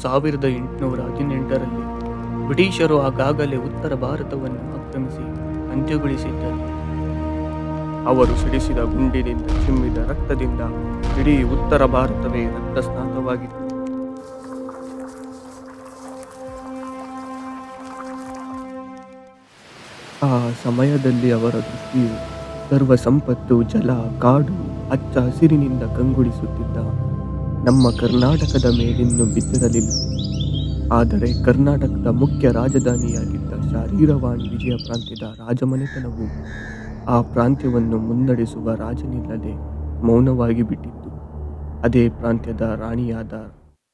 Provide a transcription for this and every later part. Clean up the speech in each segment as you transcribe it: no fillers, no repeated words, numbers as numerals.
1818ರಲ್ಲಿ ಬ್ರಿಟಿಷರು ಆಗಾಗಲೇ ಉತ್ತರ ಭಾರತವನ್ನು ಆಕ್ರಮಿಸಿ ಅಂತ್ಯಗೊಳಿಸಿದ್ದರು. ಅವರು ಸಿಡಿಸಿದ ಗುಂಡಿನಿಂದ ಚಿಮ್ಮಿದ ರಕ್ತದಿಂದ ಇಡೀ ಉತ್ತರ ಭಾರತವೇ ರಕ್ತಸ್ನಾತವಾಗಿತ್ತು. ಆ ಸಮಯದಲ್ಲಿ ಅವರ ದೃಷ್ಟಿಯು ಸರ್ವ ಸಂಪತ್ತು, ಜಲ, ಕಾಡು, ಹಚ್ಚ ಹಸಿರಿನಿಂದ ಕಂಗೊಳಿಸುತ್ತಿದ್ದ ನಮ್ಮ ಕರ್ನಾಟಕದ ಮೇಲಿನ್ನೂ ಬಿದ್ದಿರಲಿಲ್ಲ. ಆದರೆ ಕರ್ನಾಟಕದ ಮುಖ್ಯ ರಾಜಧಾನಿಯಾಗಿದ್ದ ಶಾರೀರವಾಣಿ ವಿಜಯ ಪ್ರಾಂತ್ಯದ ರಾಜಮನೆತನವು ಆ ಪ್ರಾಂತ್ಯವನ್ನು ಮುನ್ನಡೆಸುವ ರಾಜನಿಲ್ಲದೆ ಮೌನವಾಗಿ ಬಿಟ್ಟಿತ್ತು. ಅದೇ ಪ್ರಾಂತ್ಯದ ರಾಣಿಯಾದ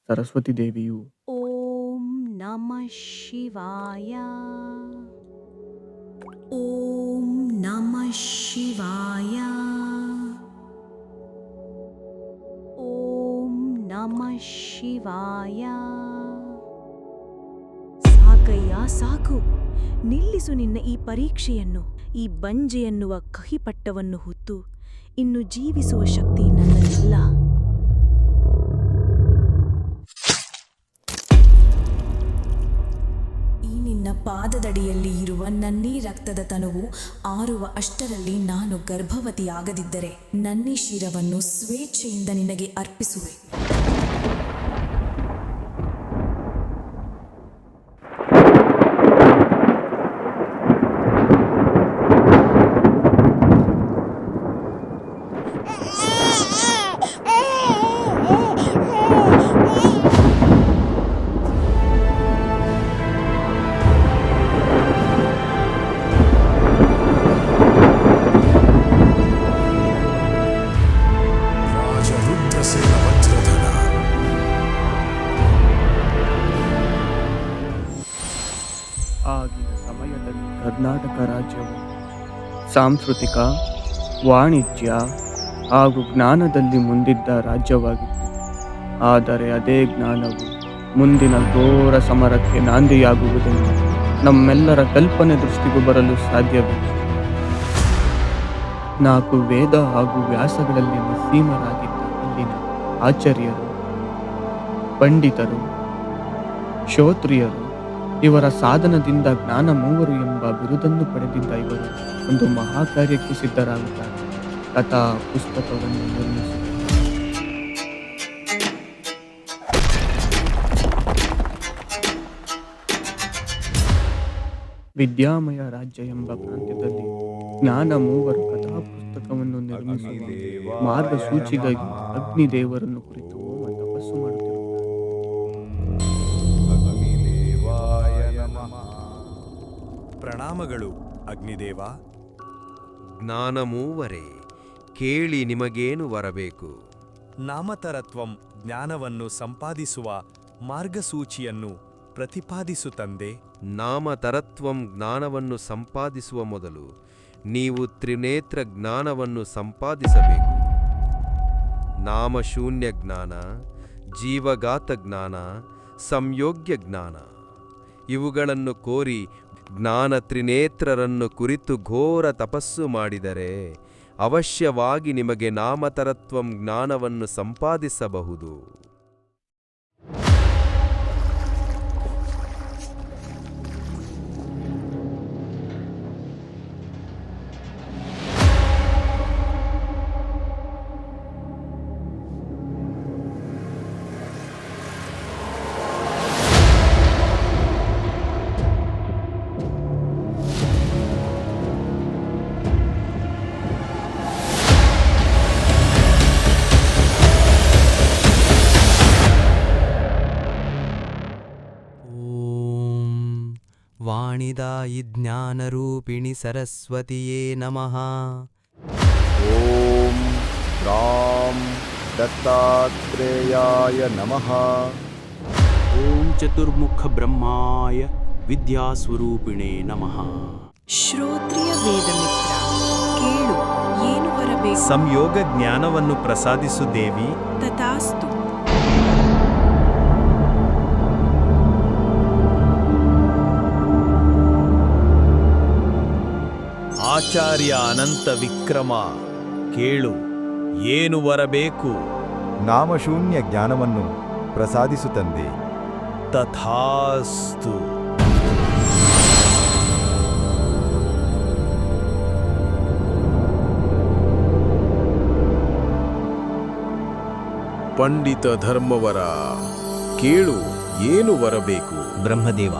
ಸರಸ್ವತಿ ದೇವಿಯು ಓಂ ನಮಃ ಶಿವಾಯ, ಓಂ ನಮಃ ಶಿವಾಯ, ಓಂ ನಮಃ ಶಿವಾಯ. ಸಾಕಯ್ಯ ಸಾಕು, ನಿಲ್ಲಿಸು ನಿನ್ನ ಈ ಪರೀಕ್ಷೆಯನ್ನು. ಈ ಬಂಜೆ ಎನ್ನುವ ಕಹಿಪಟ್ಟವನ್ನು ಹೊತ್ತು ಇನ್ನು ಜೀವಿಸುವ ಶಕ್ತಿ ನನ್ನಲ್ಲಿಲ್ಲ. ಈ ನಿನ್ನ ಪಾದದಡಿಯಲ್ಲಿ ಇರುವ ನನ್ನೀ ರಕ್ತದ ತನುವು ಆರುವ ಅಷ್ಟರಲ್ಲಿ ನಾನು ಗರ್ಭವತಿಯಾಗದಿದ್ದರೆ ನನ್ನೀ ಶಿರವನ್ನು ಸ್ವೇಚ್ಛೆಯಿಂದ ನಿನಗೆ ಅರ್ಪಿಸುವೆ. ಆಗಿನ ಸಮಯದಲ್ಲಿ ಕರ್ನಾಟಕ ರಾಜ್ಯವು ಸಾಂಸ್ಕೃತಿಕ, ವಾಣಿಜ್ಯ ಹಾಗೂ ಜ್ಞಾನದಲ್ಲಿ ಮುಂದಿದ್ದ ರಾಜ್ಯವಾಗಿತ್ತು. ಆದರೆ ಅದೇ ಜ್ಞಾನವು ಮುಂದಿನ ಘೋರ ಸಮರಕ್ಕೆ ನಾಂದಿಯಾಗುವುದೆಂದು ನಮ್ಮೆಲ್ಲರ ಕಲ್ಪನೆ ದೃಷ್ಟಿಗೂ ಬರಲು ಸಾಧ್ಯವಿಲ್ಲ. 4 ವೇದ ಹಾಗೂ ವ್ಯಾಸಗಳಲ್ಲಿ ನಿಸ್ಸೀಮರಾಗಿದ್ದ ಇಲ್ಲಿನ ಆಚಾರ್ಯರು, ಪಂಡಿತರು, ಶ್ರೋತ್ರಿಯರು, ಇವರ ಸಾಧನದಿಂದ ಜ್ಞಾನ ಮೂವರು ಎಂಬ ಬಿರುದನ್ನು ಪಡೆದಿದ್ದ ಇವರು ಒಂದು ಮಹಾಕಾರ್ಯಕ್ಕೆ ಸಿದ್ಧರಾಗುತ್ತಾರೆ. ಕಥಾ ಪುಸ್ತಕವನ್ನು ನಿರ್ಮಿಸಿ ವಿದ್ಯಾಮಯ ರಾಜ್ಯ ಎಂಬ ಪ್ರಾಂತ್ಯದಲ್ಲಿ ಜ್ಞಾನ ಮೂವರು ಕಥಾ ಪುಸ್ತಕವನ್ನು ನಿರ್ಮಿಸುವ ಮಾರ್ಗಸೂಚಿಗಾಗಿ ಅಗ್ನಿದೇವರನ್ನು ಕುರಿತು ತಪಸ್ಸು ಮಾಡುತ್ತಿರುತ್ತಾರೆ. ಪ್ರಣಾಮಗಳು ಅಗ್ನಿದೇವ. ಜ್ಞಾನ ಮೂವರೇ, ಕೇಳಿ ನಿಮಗೇನು ವರಬೇಕು? ನಾಮತರತ್ವಂ ಜ್ಞಾನವನ್ನು ಸಂಪಾದಿಸುವ ಮಾರ್ಗಸೂಚಿಯನ್ನು ಪ್ರತಿಪಾದಿಸು ತಂದೆ. ನಾಮತರತ್ವಂ ಜ್ಞಾನವನ್ನು ಸಂಪಾದಿಸುವ ಮೊದಲು ನೀವು ತ್ರಿನೇತ್ರ ಜ್ಞಾನವನ್ನು ಸಂಪಾದಿಸಬೇಕು. ನಾಮಶೂನ್ಯ ಜ್ಞಾನ, ಜೀವಘಾತ ಜ್ಞಾನ, ಸಂಯೋಗ್ಯ ಜ್ಞಾನ ಇವುಗಳನ್ನು ಕೋರಿ ಜ್ಞಾನ ತ್ರಿನೇತ್ರರನ್ನು ಕುರಿತು ಘೋರ ತಪಸ್ಸು ಮಾಡಿದರೆ ಅವಶ್ಯವಾಗಿ ನಿಮಗೆ ನಾಮತರತ್ವಂ ಜ್ಞಾನವನ್ನು ಸಂಪಾದಿಸಬಹುದು. ವಾಣಿದಾಯಿ ಜ್ಞಾನರೂಪಿಣಿ ಸರಸ್ವತಿಯೇ ನಮಃ. ಓಂ ರಾಂ ದತ್ತಾತ್ರೇಯಾಯ ನಮಃ. ಓಂ ಚತುರ್ಮುಖ ಬ್ರಹ್ಮಾಯ ವಿದ್ಯಾಸ್ವರೂಪಿಣೇ ನಮಃ. ಶ್ರೋತ್ರಿಯ ವೇದಮಿತ್ರ, ಕೇಳು, ಏನು ಬರಬೇಕು? ಸಂಯೋಗ ಜ್ಞಾನವನ್ನು ಪ್ರಸಾದಿಸು ದೇವಿ. ತಥಾಸ್ತು. ಆಚಾರ್ಯ ಅನಂತ ವಿಕ್ರಮ, ಕೇಳು, ಏನು ವರಬೇಕು? ನಾಮಶೂನ್ಯ ಜ್ಞಾನವನ್ನು ಪ್ರಸಾದಿಸು ತಂದೆ. ತಥಾಸ್ತು. ಪಂಡಿತ ಧರ್ಮವರ, ಕೇಳು, ಏನು ವರಬೇಕು? ಬ್ರಹ್ಮದೇವ,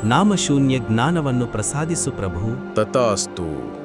ನಾಮಶೂನ್ಯ ಜ್ಞಾನವನ್ನು ಪ್ರಸಾದಿಸು ಪ್ರಭು. ತಥಾಸ್ತು.